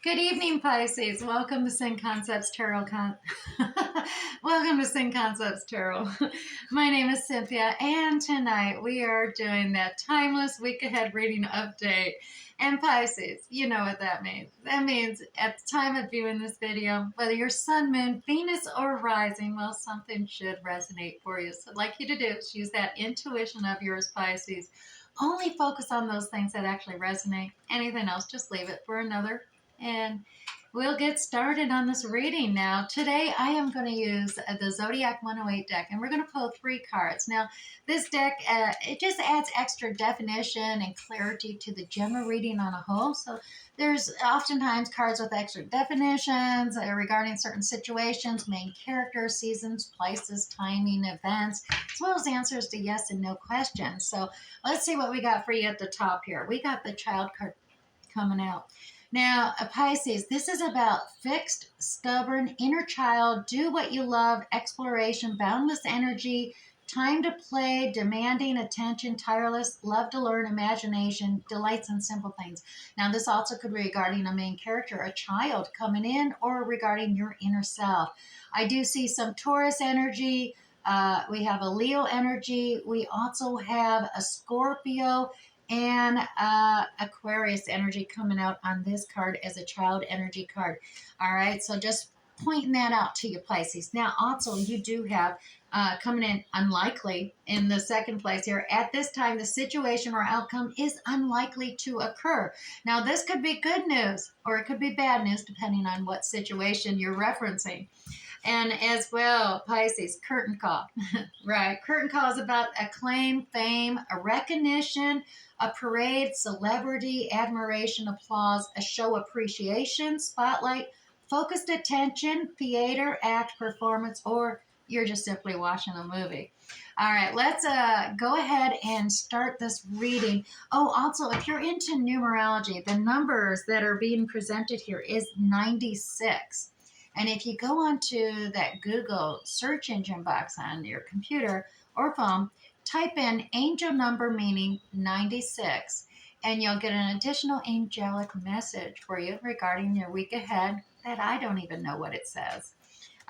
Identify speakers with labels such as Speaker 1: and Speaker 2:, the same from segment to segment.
Speaker 1: Good evening, Pisces. Welcome to Sin Concepts Tarot. Welcome to Sin Concepts Tarot. My name is Cynthia, and tonight we are doing that timeless week ahead reading update. And Pisces, you know what that means. That means at the time of viewing this video, whether you're Sun, Moon, Venus, or Rising, well, something should resonate for you. So I'd like you to do is use that intuition of yours, Pisces. Only focus on those things that actually resonate. Anything else, just leave it for another, and we'll get started on this reading now. Today I am going to use the Zodiac 108 deck, and we're going to pull 3 cards. Now this deck, it just adds extra definition and clarity to the general reading on a whole. So there's oftentimes cards with extra definitions regarding certain situations, main characters, seasons, places, timing, events, as well as answers to yes and no questions. So let's see what we got for you at the top here. We got the Child card coming out. Now, Pisces, this is about fixed, stubborn, inner child, do what you love, exploration, boundless energy, time to play, demanding attention, tireless, love to learn, imagination, delights in simple things. Now, this also could be regarding a main character, a child coming in, or regarding your inner self. I do see some Taurus energy. We have a Leo energy. We also have a Scorpio and Aquarius energy coming out on this card as a child energy card. All right, so just pointing that out to you, Pisces. Now, also, you do have coming in unlikely in the second place here. At this time, the situation or outcome is unlikely to occur. Now, this could be good news or it could be bad news, depending on what situation you're referencing. And as well, Pisces, curtain call, right? Curtain call is about acclaim, fame, a recognition, a parade, celebrity, admiration, applause, a show appreciation, spotlight, focused attention, theater, act, performance, or you're just simply watching a movie. All right, let's go ahead and start this reading. Oh, also, if you're into numerology, the numbers that are being presented here is 96. And if you go onto that Google search engine box on your computer or phone, type in angel number meaning 96, and you'll get an additional angelic message for you regarding your week ahead that I don't even know what it says.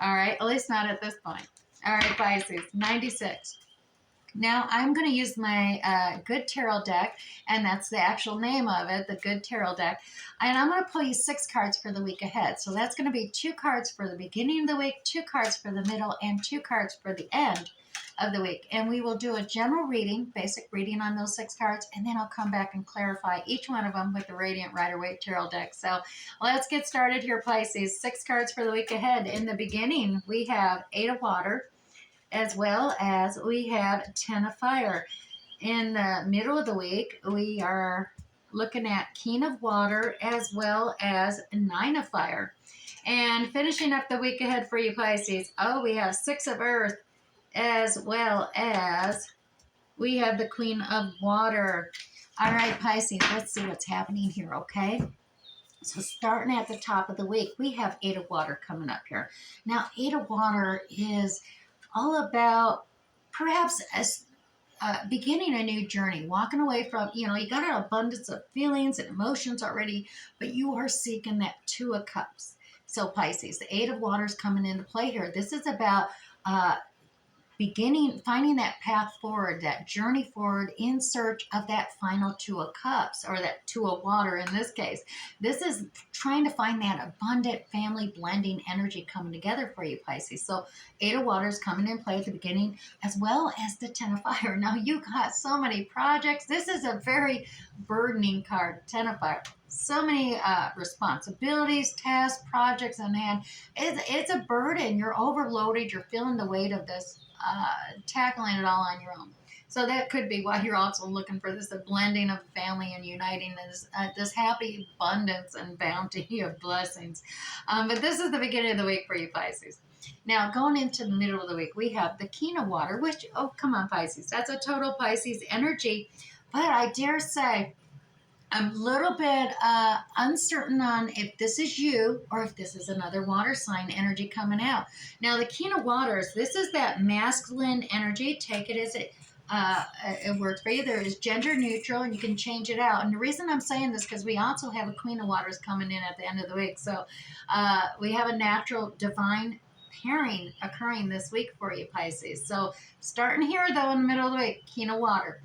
Speaker 1: All right, at least not at this point. All right, Pisces, 96. Now, I'm going to use my Good Tarot deck, and that's the actual name of it, the Good Tarot deck. And I'm going to pull you 6 cards for the week ahead. So that's going to be 2 cards for the beginning of the week, 2 cards for the middle, and 2 cards for the end of the week. And we will do a general reading, basic reading on those 6 cards, and then I'll come back and clarify each one of them with the Radiant Rider-Waite Tarot deck. So let's get started here, Pisces. 6 cards for the week ahead. In the beginning, we have 8 of Water, as well as we have 10 of Fire. In the middle of the week, we are looking at King of Water as well as 9 of Fire. And finishing up the week ahead for you, Pisces, we have 6 of Earth as well as we have the Queen of Water. All right, Pisces, let's see what's happening here, okay? So starting at the top of the week, we have 8 of Water coming up here. Now, 8 of Water is all about perhaps beginning a new journey, walking away from, you got an abundance of feelings and emotions already, but you are seeking that 2 of Cups. So Pisces, the 8 of Water is coming into play here. This is about finding that path forward, that journey forward in search of that final 2 of Cups, or that 2 of Water in this case. This is trying to find that abundant family blending energy coming together for you, Pisces. So 8 of Water is coming in play at the beginning, as well as the 10 of Fire. Now you got so many projects. This is a very burdening card, 10 of Fire. So many responsibilities, tasks, projects in hand. It's a burden. You're overloaded. You're feeling the weight of this, tackling it all on your own. So that could be why you're also looking for this, a blending of family and uniting this happy abundance and bounty of blessings. But this is the beginning of the week for you, Pisces. Now, going into the middle of the week, we have the King of Water, which, oh, come on, Pisces. That's a total Pisces energy. But I dare say, I'm a little bit uncertain on if this is you or if this is another water sign energy coming out. Now, the King of Waters, this is that masculine energy. Take it as it it works for you. There is gender neutral, and you can change it out. And the reason I'm saying this because we also have a Queen of Waters coming in at the end of the week. So we have a natural divine pairing occurring this week for you, Pisces. So starting here though in the middle of the week, Queen of Water.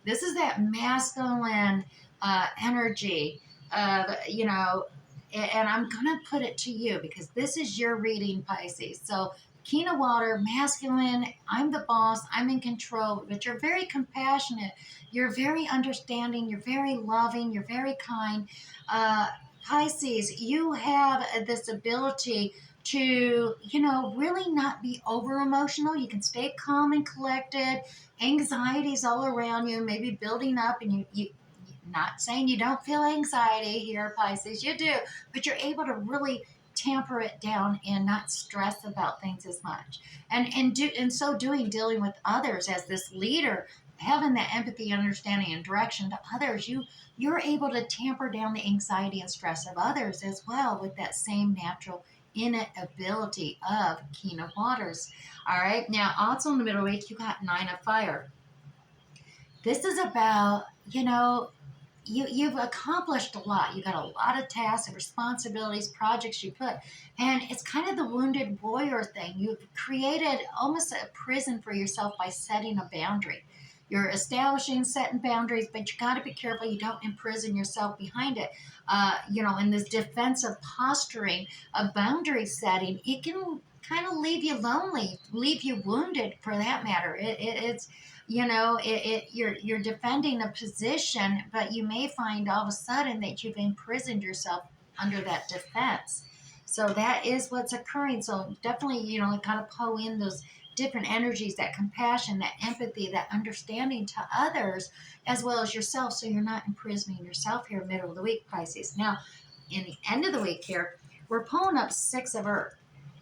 Speaker 1: This is that masculine energy of, and I'm going to put it to you because this is your reading, Pisces. So King of Water, masculine, I'm the boss, I'm in control, but you're very compassionate, you're very understanding, you're very loving, you're very kind. Pisces, you have this ability to, really not be over emotional. You can stay calm and collected. Anxiety's all around you, maybe building up, and you not saying you don't feel anxiety here, Pisces, you do, but you're able to really tamper it down and not stress about things as much. And so doing, dealing with others as this leader, having that empathy, understanding, and direction to others, you're able to tamper down the anxiety and stress of others as well with that same natural innate ability of King of Waters. All right, now also in the middle week, you got Nine of Fire. This is about, you've accomplished a lot. You got a lot of tasks and responsibilities, projects you put, and it's kind of the wounded warrior thing. You've created almost a prison for yourself by setting a boundary. You're establishing, setting boundaries, but you got to be careful you don't imprison yourself behind it. In this defensive posturing of boundary setting, it can kind of leave you lonely, leave you wounded for that matter. It's you're defending a position, but you may find all of a sudden that you've imprisoned yourself under that defense. So that is what's occurring. So definitely, kind of pull in those different energies, that compassion, that empathy, that understanding to others as well as yourself, so you're not imprisoning yourself here middle of the week, Pisces. Now, in the end of the week here, we're pulling up Six of Earth.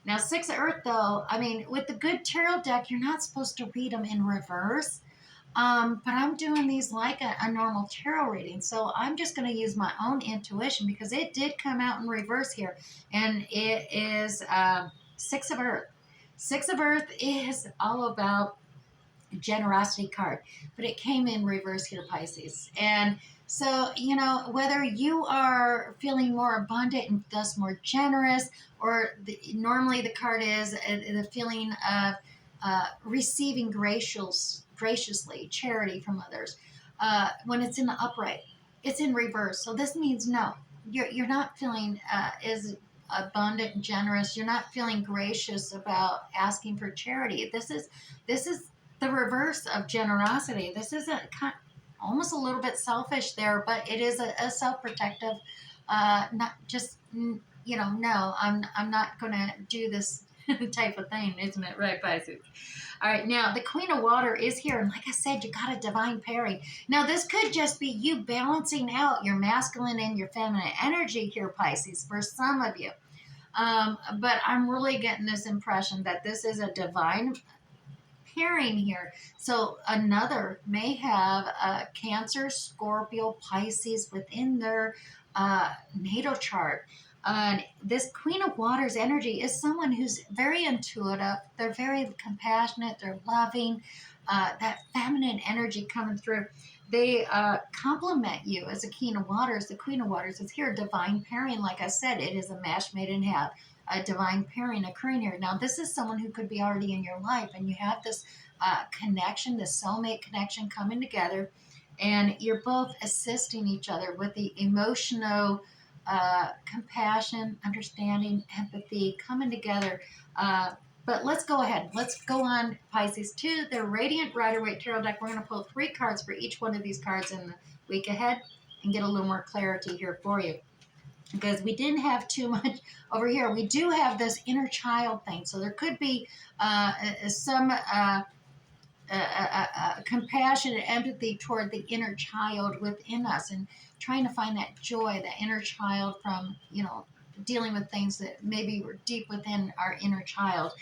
Speaker 1: Now, Six of Earth, though, I mean, with the good tarot deck, you're not supposed to read them in reverse. But I'm doing these like a normal tarot reading. So I'm just going to use my own intuition because it did come out in reverse here. And it is Six of Earth. Six of Earth is all about generosity card, but it came in reverse here, Pisces. And so, whether you are feeling more abundant and thus more generous, or normally the card is the feeling of receiving graciously charity from others. When it's in the upright, it's in reverse. So this means no, you're not feeling as abundant and generous. You're not feeling gracious about asking for charity. This is the reverse of generosity. This is almost a little bit selfish there, but it is a self-protective, not just, no, I'm not going to do this type of thing, isn't it? Right, Pisces? All right, now the Queen of Water is here, and like I said, you got a divine pairing. Now, this could just be you balancing out your masculine and your feminine energy here, Pisces, for some of you. But I'm really getting this impression that this is a divine pairing here. So another may have a Cancer, Scorpio, Pisces within their natal chart. This Queen of Waters energy is someone who's very intuitive. They're very compassionate. They're loving. That feminine energy coming through. They complement you as a Queen of Waters. The Queen of Waters is here. Divine pairing, like I said, it is a match made in heaven. A divine pairing occurring here. Now, this is someone who could be already in your life, and you have this connection, this soulmate connection coming together, and you're both assisting each other with the emotional compassion, understanding, empathy coming together. But let's go ahead. Let's go on, Pisces, to the Radiant Rider-Waite Tarot deck. We're going to pull 3 cards for each one of these cards in the week ahead and get a little more clarity here for you. Because we didn't have too much over here. We do have this inner child thing. So there could be some compassion and empathy toward the inner child within us, and trying to find that joy, that inner child from, dealing with things that maybe were deep within our inner child.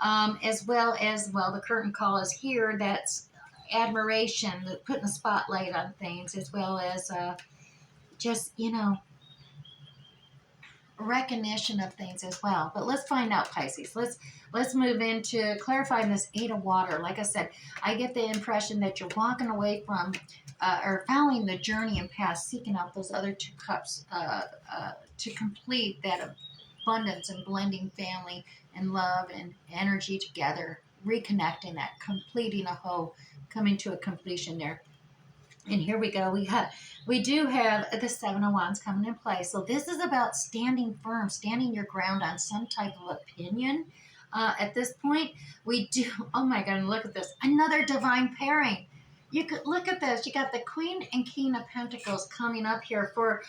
Speaker 1: As well as, the curtain call is here. That's admiration, putting a spotlight on things, as well as just, recognition of things as well. But let's find out, Pisces. Let's move into clarifying this Eight of Water. Like I said, I get the impression that you're walking away from or following the journey and path, seeking out those other two cups to complete that abundance and blending family and love and energy together, reconnecting that, completing a whole, coming to a completion there. And here we go. We do have the Seven of Wands coming in play. So this is about standing firm, standing your ground on some type of opinion. At this point, we do. Oh my God! Look at this. Another divine pairing. You could look at this. You got the Queen and King of Pentacles coming up here for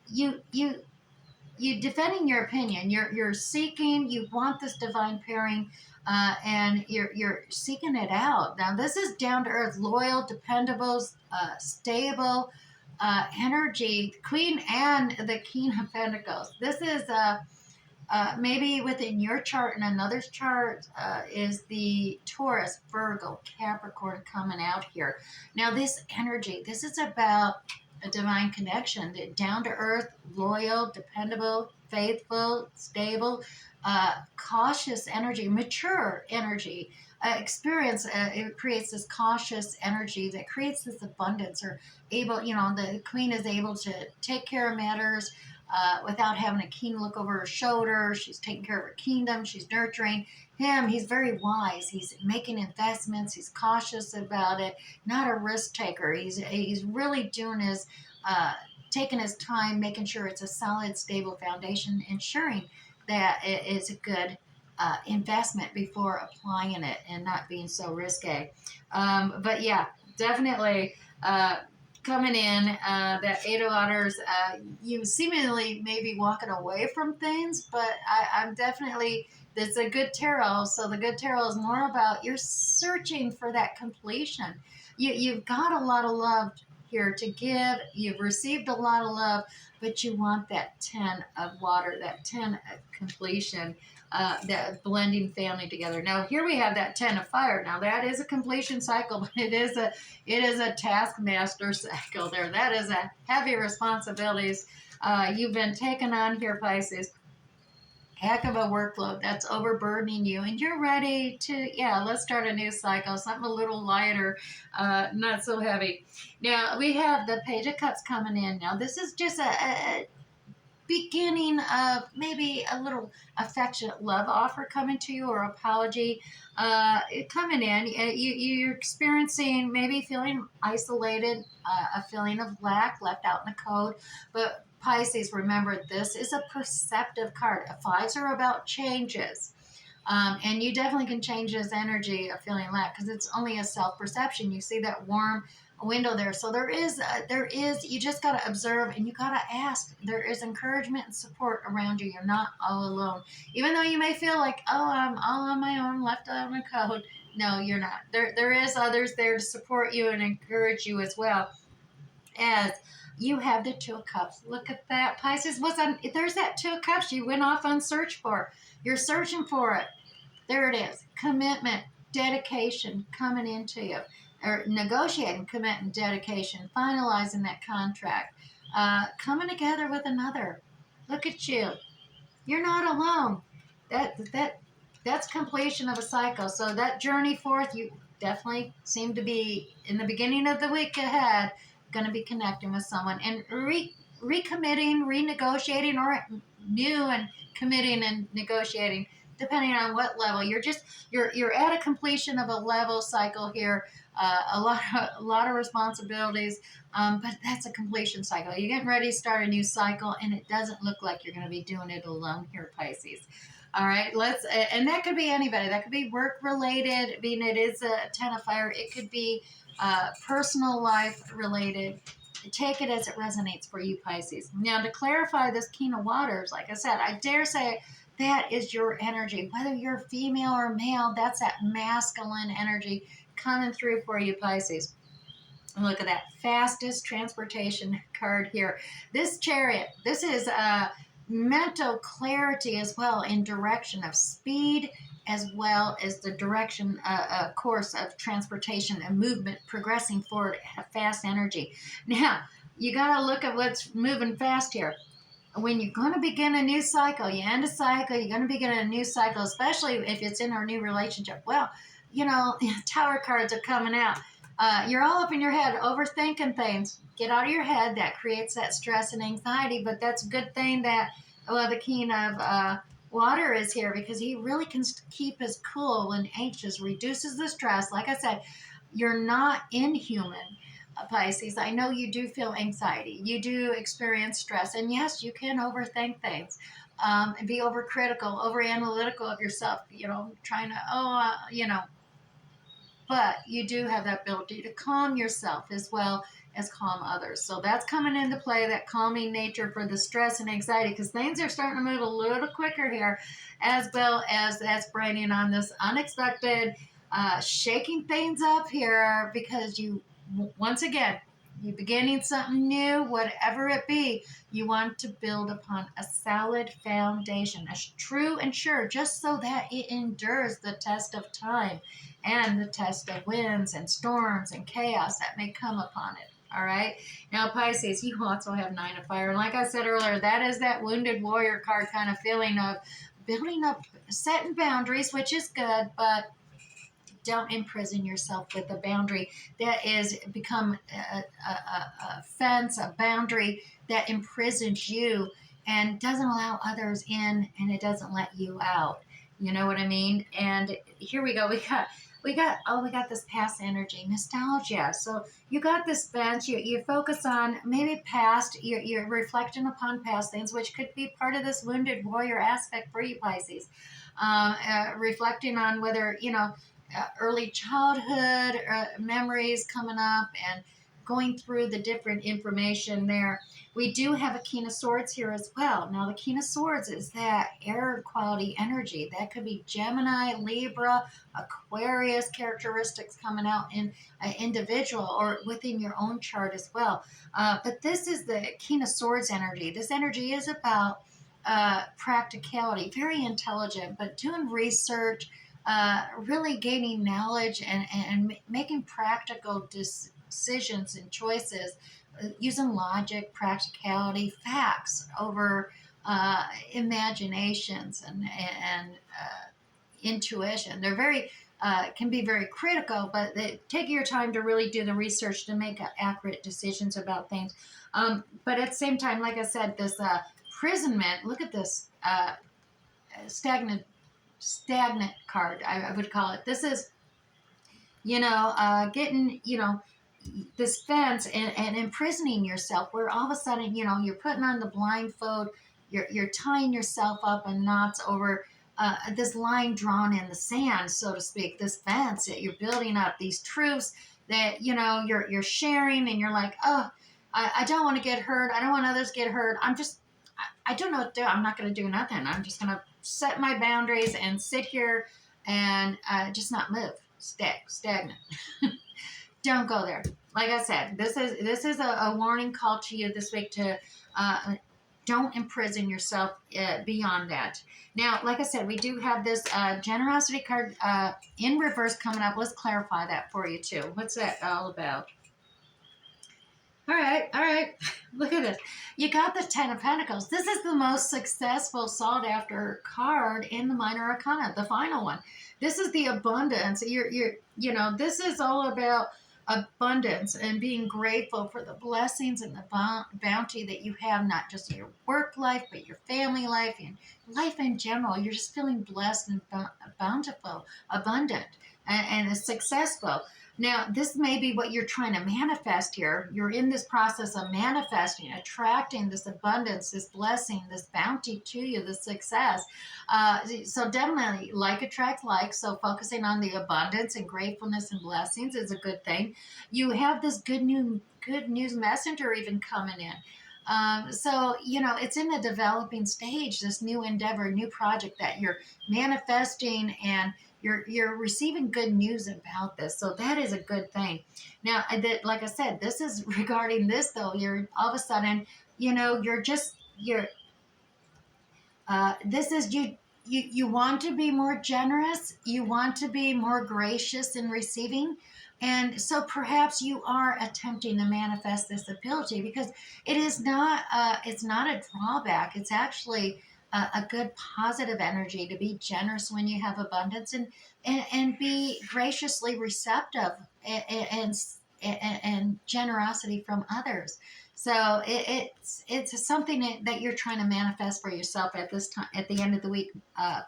Speaker 1: you. You defending your opinion. You're seeking. You want this divine pairing, and you're seeking it out. Now this is down to earth, loyal, dependable, stable energy. Queen and the King of Pentacles. This is maybe within your chart and another's chart is the Taurus, Virgo, Capricorn coming out here. Now this energy. This is about a divine connection, down to earth, loyal, dependable, faithful, stable, cautious energy, mature energy. Experience it creates this cautious energy that creates this abundance, or able, the queen is able to take care of matters without having a king look over her shoulder. She's taking care of her kingdom. She's nurturing him. He's very wise. He's making investments. He's cautious about it. Not a risk taker. He's really doing his taking his time, making sure it's a solid, stable foundation, ensuring that it is a good investment before applying it and not being so risque. But yeah, definitely. Coming in, that Eight of Waters, you seemingly maybe walking away from things, but I'm definitely, it's a good tarot. So the good tarot is more about you're searching for that completion. You've got a lot of love here to give. You've received a lot of love, but you want that 10 of water, that 10 of completion. That blending family together. Now here we have that 10 of fire. Now that is a completion cycle, but it is a taskmaster cycle there. That is a heavy responsibilities you've been taken on here, Pisces. Heck of a workload that's overburdening you, and you're ready to, let's start a new cycle, something a little lighter, not so heavy. Now we have the Page of Cups coming in. Now this is just a beginning of maybe a little affectionate love offer coming to you, or apology coming in. You're experiencing maybe feeling isolated, a feeling of lack, left out in the cold. But Pisces, remember, this is a perceptive card. Fives are about changes. And you definitely can change this energy of feeling lack, because it's only a self-perception. You see that warm window there. So there is, you just got to observe, and you got to ask. There is encouragement and support around you. You're not all alone. Even though you may feel like, oh, I'm all on my own, left out in the cold. No, you're not. There is others there to support you and encourage you as well. As you have the Two of Cups. Look at that, Pisces. There's that Two of Cups you went off on search for. You're searching for it. There it is. Commitment, dedication coming into you. Or negotiating commitment, dedication, finalizing that contract, coming together with another. Look at you. You're not alone. That's completion of a cycle. So that journey forth, you definitely seem to be in the beginning of the week ahead, going to be connecting with someone and recommitting, renegotiating, or new and committing and negotiating, depending on what level. You're at a completion of a level cycle here. A lot of responsibilities, but that's a completion cycle. You're getting ready to start a new cycle, and it doesn't look like you're going to be doing it alone here, Pisces. All right, and that could be anybody. That could be work related. I mean, it is a 10 of fire. It could be personal life related. Take it as it resonates for you, Pisces. Now, to clarify this King of Waters, like I said, I dare say that is your energy. Whether you're female or male, that's that masculine energy coming through for you, Pisces. Look at that fastest transportation card here. This Chariot, this is mental clarity as well, in direction of speed, as well as the direction, course of transportation and movement, progressing forward at a fast energy. Now, you got to look at what's moving fast here. when you're going to begin a new cycle, you end a cycle, you're going to begin a new cycle, especially if it's in our new relationship. Well, Tower cards are coming out. You're all up in your head, overthinking things. Get out of your head. That creates that stress and anxiety, but that's a good thing that, well, the king of water is here, because he really can keep us cool when anxious, reduces the stress. Like I said, you're not inhuman. Pisces, I know you do feel anxiety. You do experience stress. And yes, you can overthink things, and be overcritical, over analytical of yourself, trying to, but you do have that ability to calm yourself as well as calm others. So that's coming into play, that calming nature for the stress and anxiety, because things are starting to move a little quicker here, as well as that's bringing on this unexpected shaking things up here, because once again, you're beginning something new, whatever it be. You want to build upon a solid foundation, a true and sure, just so that it endures the test of time and the test of winds and storms and chaos that may come upon it. All right. Now, Pisces, you also have Nine of Fire. And like I said earlier, that is that wounded warrior card kind of feeling of building up, setting boundaries, which is good, but don't imprison yourself with a boundary that is become a fence, a boundary that imprisons you and doesn't allow others in, and it doesn't let you out. You know what I mean? And here we go. We got this past energy, nostalgia. So you got this fence. You focus on maybe past. You're reflecting upon past things, which could be part of this wounded warrior aspect for you, Pisces. Reflecting on whether early childhood memories coming up, and going through the different information there. We do have a King of Swords here as well. Now, the King of Swords is that air quality energy. That could be Gemini, Libra, Aquarius characteristics coming out in an individual or within your own chart as well. But this is the King of Swords energy. This energy is about practicality, very intelligent, but doing research, really gaining knowledge, and making practical decisions and choices, using logic, practicality, facts over imaginations and intuition. They're very can be very critical, but they take your time to really do the research to make accurate decisions about things. But at the same time, like I said, this imprisonment. Look at this stagnant card, I would call it. This is, getting, this fence and imprisoning yourself, where all of a sudden, you're putting on the blindfold, you're tying yourself up in knots over this line drawn in the sand, so to speak, this fence that you're building up, these truths that, you're sharing, and you're like, oh, I don't want to get hurt. I don't want others to get hurt. I don't know what to do. I'm not going to do nothing. I'm just going to set my boundaries and sit here and just not move, stagnant. Don't go there. Like I said, this is a warning call to you this week to don't imprison yourself beyond that. Now, like I said, we do have this generosity card in reverse coming up. Let's clarify that for you too. What's that all about? All right. Look at this. You got the Ten of Pentacles. This is the most successful, sought after card in the Minor Arcana, the final one. This is the abundance. This is all about abundance and being grateful for the blessings and the bounty that you have, not just in your work life, but your family life and life in general. You're just feeling blessed and bountiful, abundant, and successful. Now, this may be what you're trying to manifest here. You're in this process of manifesting, attracting this abundance, this blessing, this bounty to you, this success. So definitely, like attracts like. So focusing on the abundance and gratefulness and blessings is a good thing. You have this good news messenger even coming in. So, it's in the developing stage, this new endeavor, new project that you're manifesting, and you're receiving good news about this. So that is a good thing. Now, like I said, this is regarding this, though. You're all of a sudden, this is you want to be more generous. You want to be more gracious in receiving. And so perhaps you are attempting to manifest this ability because it is not it's not a drawback. It's actually a good positive energy to be generous when you have abundance, and be graciously receptive and, and generosity from others. So it's something that you're trying to manifest for yourself at this time, at the end of the week,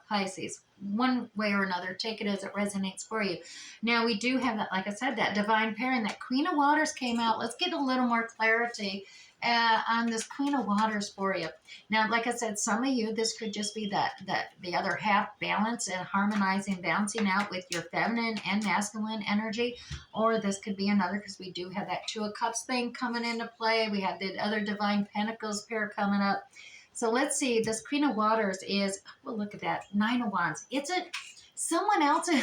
Speaker 1: Pisces. One way or another, take it as it resonates for you. Now we do have that, like I said, that divine pairing, that Queen of Waters came out. Let's get a little more clarity on this Queen of Waters for you. Now, like I said, some of you, this could just be that the other half balance and harmonizing, balancing out with your feminine and masculine energy, or this could be another, because we do have that Two of Cups thing coming into play. We have the other Divine Pentacles pair coming up. So let's see. This Queen of Waters is, well, look at that, Nine of Wands. It's a someone else. All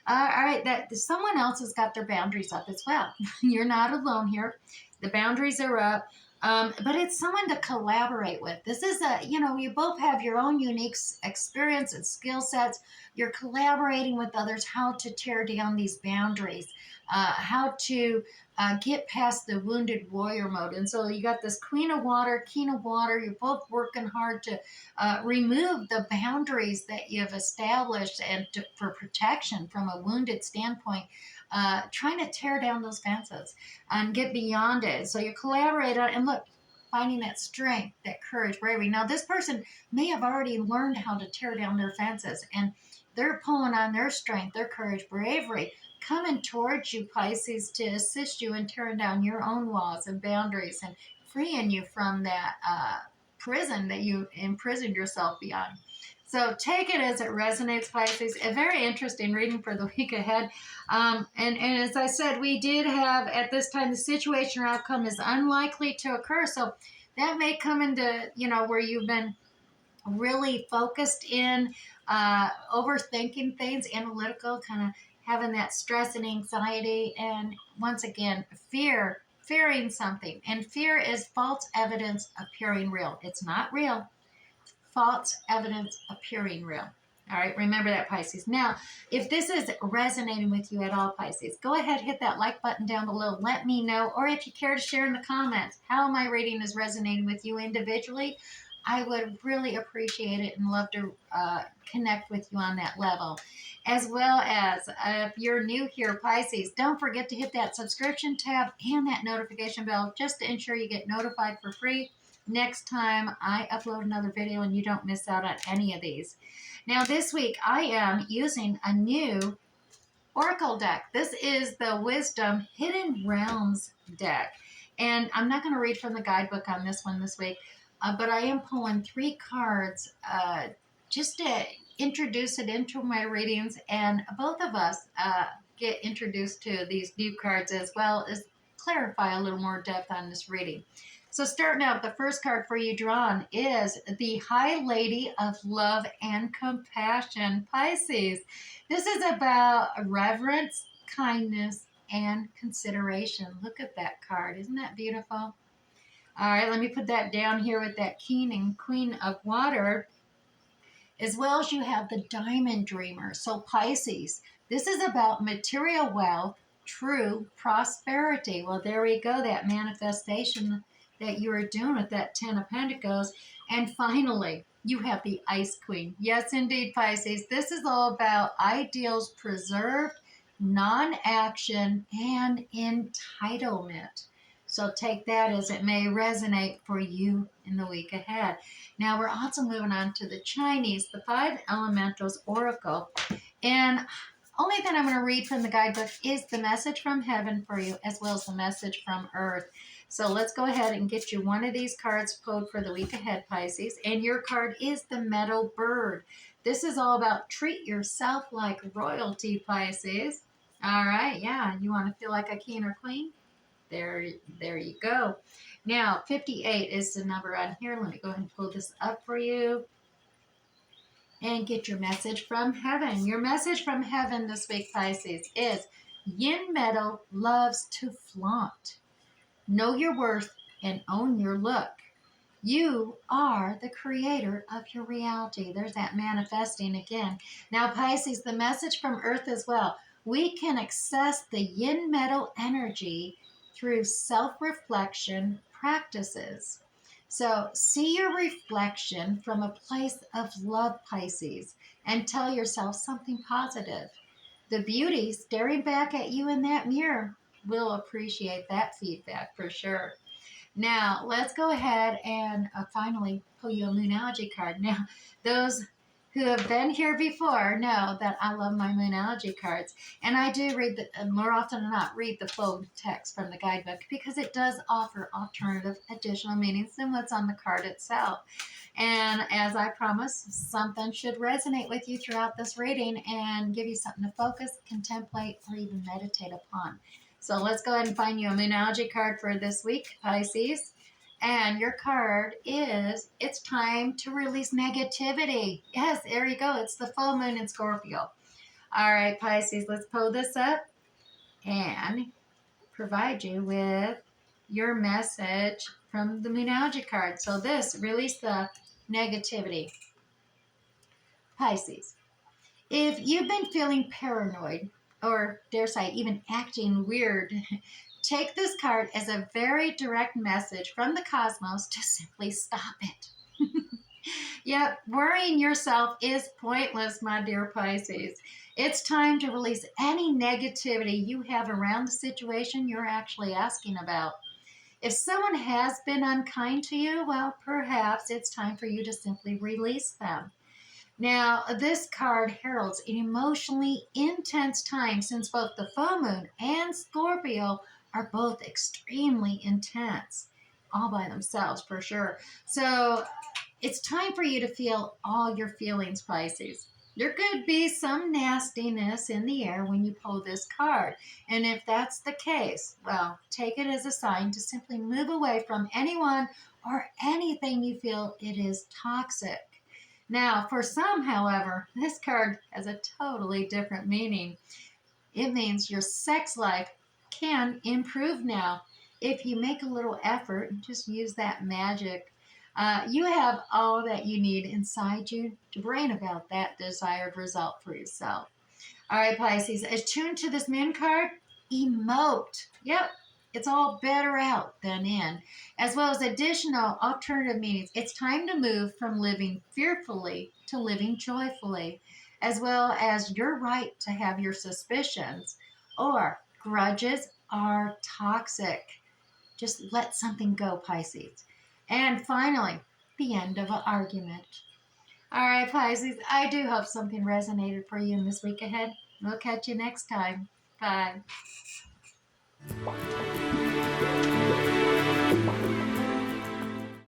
Speaker 1: right, that someone else has got their boundaries up as well. You're not alone here. The boundaries are up. But it's someone to collaborate with. This is you both have your own unique experience and skill sets. You're collaborating with others how to tear down these boundaries, how to get past the wounded warrior mode. And so you got this Queen of Water, King of Water. You're both working hard to remove the boundaries that you've established and for protection from a wounded standpoint. Trying to tear down those fences and get beyond it. So you collaborate on, and look, finding that strength, that courage, bravery. Now, this person may have already learned how to tear down their fences, and they're pulling on their strength, their courage, bravery, coming towards you, Pisces, to assist you in tearing down your own walls and boundaries and freeing you from that prison that you imprisoned yourself beyond. So take it as it resonates, Pisces. A very interesting reading for the week ahead. And as I said, we did have at this time the situation or outcome is unlikely to occur. So that may come into, where you've been really focused in, overthinking things, analytical, kind of having that stress and anxiety. And once again, fearing something. And fear is false evidence appearing real. It's not real. False evidence appearing real. All right, remember that, Pisces. Now, if this is resonating with you at all, Pisces, go ahead, hit that like button down below. Let me know, or if you care to share in the comments how my reading is resonating with you individually, I would really appreciate it and love to connect with you on that level. As well as, if you're new here, Pisces, don't forget to hit that subscription tab and that notification bell just to ensure you get notified for free next time I upload another video and you don't miss out on any of these. Now this week I am using a new Oracle deck. This is the Wisdom Hidden Realms deck. And I'm not going to read from the guidebook on this one this week, but I am pulling 3 cards just to introduce it into my readings, and both of us get introduced to these new cards as well as clarify a little more depth on this reading. So starting out, the first card for you drawn is the High Lady of Love and Compassion, Pisces. This is about reverence, kindness, and consideration. Look at that card. Isn't that beautiful? All right, let me put that down here with that King and Queen of Water, as well as you have the Diamond Dreamer. So Pisces, this is about material wealth, true prosperity. Well, there we go, that manifestation that you are doing with that 10 of Pentacles. And finally, you have the Ice Queen. Yes, indeed, Pisces. This is all about ideals preserved, non-action, and entitlement. So take that as it may resonate for you in the week ahead. Now we're also moving on to the Chinese, the 5 Elementals Oracle. And only thing I'm going to read from the guidebook is the message from heaven for you, as well as the message from earth. So let's go ahead and get you one of these cards pulled for the week ahead, Pisces. And your card is the Metal Bird. This is all about treat yourself like royalty, Pisces. All right, yeah, you want to feel like a king or queen? There you go. Now, 58 is the number on here. Let me go ahead and pull this up for you and get your message from heaven. Your message from heaven this week, Pisces, is Yin Metal loves to flaunt. Know your worth and own your look. You are the creator of your reality. There's that manifesting again. Now, Pisces, the message from earth as well. we can access the yin metal energy through self-reflection practices. So see your reflection from a place of love, Pisces, and tell yourself something positive. The beauty staring back at you in that mirror will appreciate that feedback for sure. Now, let's go ahead and finally pull you a Moonology card. Now, those who have been here before know that I love my Moonology cards. And I do read, more often than not, read the full text from the guidebook because it does offer alternative additional meanings than what's on the card itself. And as I promised, something should resonate with you throughout this reading and give you something to focus, contemplate, or even meditate upon. So let's go ahead and find you a Moonology card for this week, Pisces. And your card is, it's time to release negativity. Yes, there you go. It's the full moon in Scorpio. All right, Pisces, let's pull this up and provide you with your message from the Moonology card. So this, release the negativity. Pisces, if you've been feeling paranoid, or dare say even acting weird, take this card as a very direct message from the cosmos to simply stop it. Yep, worrying yourself is pointless, my dear Pisces. It's time to release any negativity you have around the situation you're actually asking about. If someone has been unkind to you, well, perhaps it's time for you to simply release them. Now, this card heralds an emotionally intense time since both the full moon and Scorpio are both extremely intense, all by themselves for sure. So it's time for you to feel all your feelings, Pisces. There could be some nastiness in the air when you pull this card. And if that's the case, well, take it as a sign to simply move away from anyone or anything you feel it is toxic. Now, for some, however, this card has a totally different meaning. It means your sex life can improve now if you make a little effort and just use that magic. You have all that you need inside you to bring about that desired result for yourself. All right, Pisces, attuned to this moon card, emote. Yep, it's all better out than in, as well as additional alternative meanings. It's time to move from living fearfully to living joyfully, as well as your right to have your suspicions, or grudges are toxic. Just let something go, Pisces. And finally, the end of an argument. All right, Pisces, I do hope something resonated for you in this week ahead. We'll catch you next time. Bye.